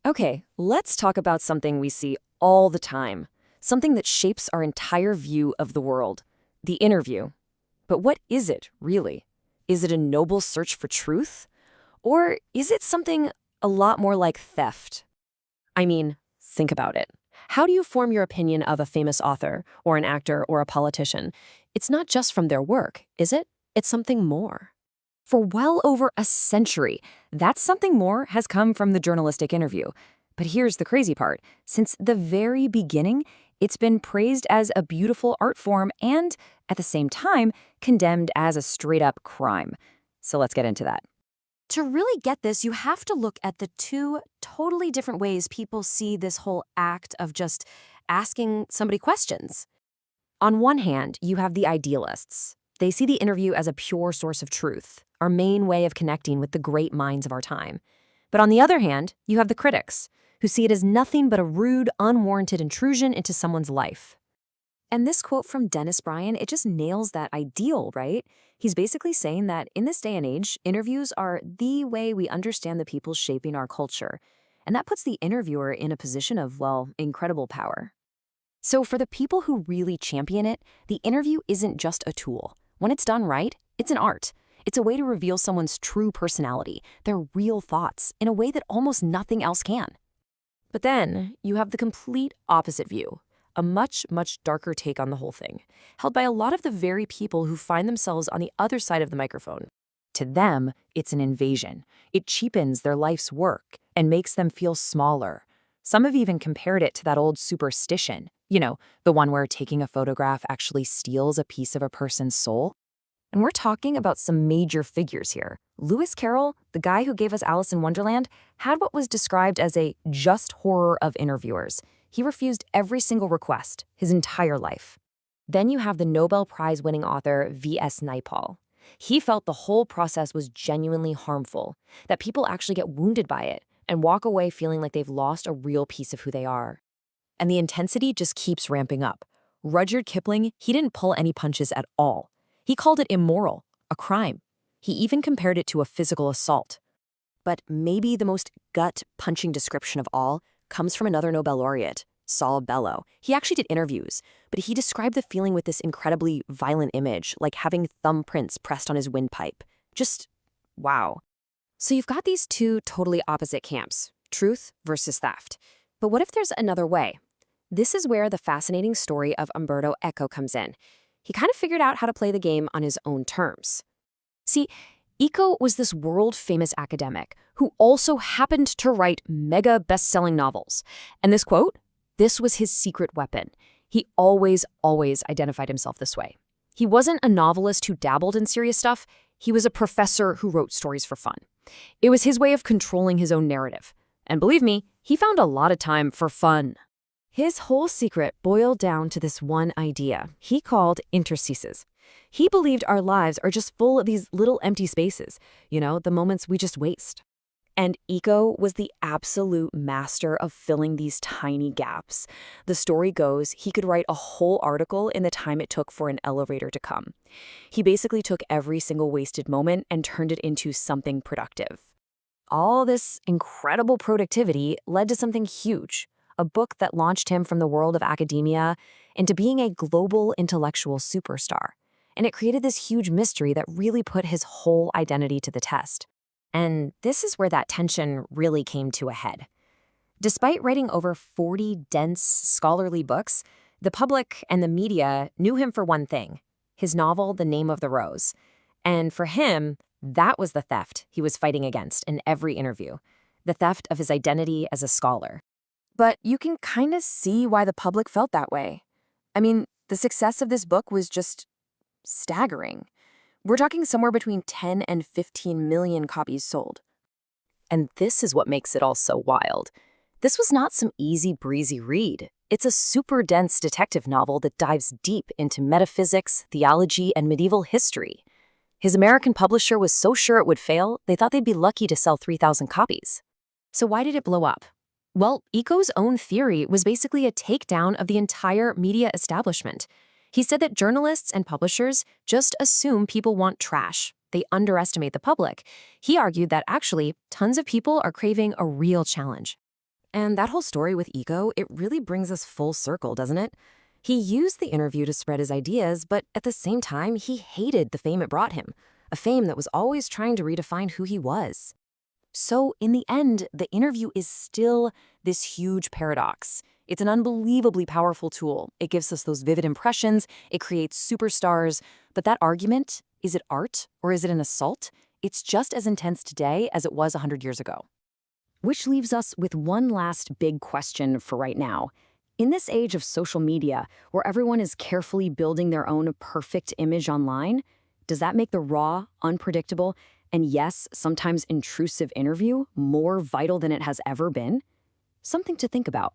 Okay, let's talk about something we see all the time, something that shapes our entire view of the world, the interview. But what is it, really? Is it a noble search for truth? Or is it something a lot more like theft? I mean, think about it. How do you form your opinion of a famous author, or an actor, or a politician? It's not just from their work, is it? It's something more. For well over a century, that something more has come from the journalistic interview. But here's the crazy part. Since the very beginning, it's been praised as a beautiful art form and, at the same time, condemned as a straight-up crime. So let's get into that. To really get this, you have to look at the two totally different ways people see this whole act of just asking somebody questions. On one hand, you have the idealists. They see the interview as a pure source of truth, our main way of connecting with the great minds of our time. But on the other hand, you have the critics, who see it as nothing but a rude, unwarranted intrusion into someone's life. And this quote from Dennis Bryan, it just nails that ideal, right? He's basically saying that in this day and age, interviews are the way we understand the people shaping our culture. And that puts the interviewer in a position of, well, incredible power. So for the people who really champion it, the interview isn't just a tool. When it's done right, it's an art. It's a way to reveal someone's true personality, their real thoughts, in a way that almost nothing else can. But then you have the complete opposite view, a much, much darker take on the whole thing, held by a lot of the very people who find themselves on the other side of the microphone. To them, it's an invasion. It cheapens their life's work and makes them feel smaller. Some have even compared it to that old superstition, the one where taking a photograph actually steals a piece of a person's soul. And we're talking about some major figures here. Lewis Carroll, the guy who gave us Alice in Wonderland, had what was described as a just horror of interviewers. He refused every single request, his entire life. Then you have the Nobel Prize-winning author V.S. Naipaul. He felt the whole process was genuinely harmful, that people actually get wounded by it and walk away feeling like they've lost a real piece of who they are. And the intensity just keeps ramping up. Rudyard Kipling, he didn't pull any punches at all. He called it immoral, a crime. He even compared it to a physical assault. But maybe the most gut-punching description of all comes from another Nobel laureate, Saul Bellow. He actually did interviews, but he described the feeling with this incredibly violent image, like having thumbprints pressed on his windpipe. Just, wow. So you've got these two totally opposite camps, truth versus theft. But what if there's another way? This is where the fascinating story of Umberto Eco comes in. He kind of figured out how to play the game on his own terms. See, Eco was this world-famous academic who also happened to write mega best-selling novels. And this quote, this was his secret weapon. He always identified himself this way. He wasn't a novelist who dabbled in serious stuff. He was a professor who wrote stories for fun. It was his way of controlling his own narrative. And believe me, he found a lot of time for fun. His whole secret boiled down to this one idea he called interstices. He believed our lives are just full of these little empty spaces, the moments we just waste. And Eco was the absolute master of filling these tiny gaps. The story goes he could write a whole article in the time it took for an elevator to come. He basically took every single wasted moment and turned it into something productive. All this incredible productivity led to something huge. A book that launched him from the world of academia into being a global intellectual superstar. And it created this huge mystery that really put his whole identity to the test. And this is where that tension really came to a head. Despite writing over 40 dense, scholarly books, the public and the media knew him for one thing, his novel, The Name of the Rose. And for him, that was the theft he was fighting against in every interview, the theft of his identity as a scholar. But you can kind of see why the public felt that way. I mean, the success of this book was just staggering. We're talking somewhere between 10 and 15 million copies sold. And this is what makes it all so wild. This was not some easy breezy read. It's a super dense detective novel that dives deep into metaphysics, theology, and medieval history. His American publisher was so sure it would fail, they thought they'd be lucky to sell 3,000 copies. So why did it blow up? Well, Eco's own theory was basically a takedown of the entire media establishment. He said that journalists and publishers just assume people want trash. They underestimate the public. He argued that actually, tons of people are craving a real challenge. And that whole story with Ego, it really brings us full circle, doesn't it? He used the interview to spread his ideas, but at the same time, he hated the fame it brought him, a fame that was always trying to redefine who he was. So, in the end, the interview is still this huge paradox. It's an unbelievably powerful tool. It gives us those vivid impressions, it creates superstars. But that argument, is it art or is it an assault? It's just as intense today as it was 100 years ago. Which leaves us with one last big question for right now. In this age of social media, where everyone is carefully building their own perfect image online, does that make the raw, unpredictable, and yes, sometimes intrusive interview more vital than it has ever been? Something to think about.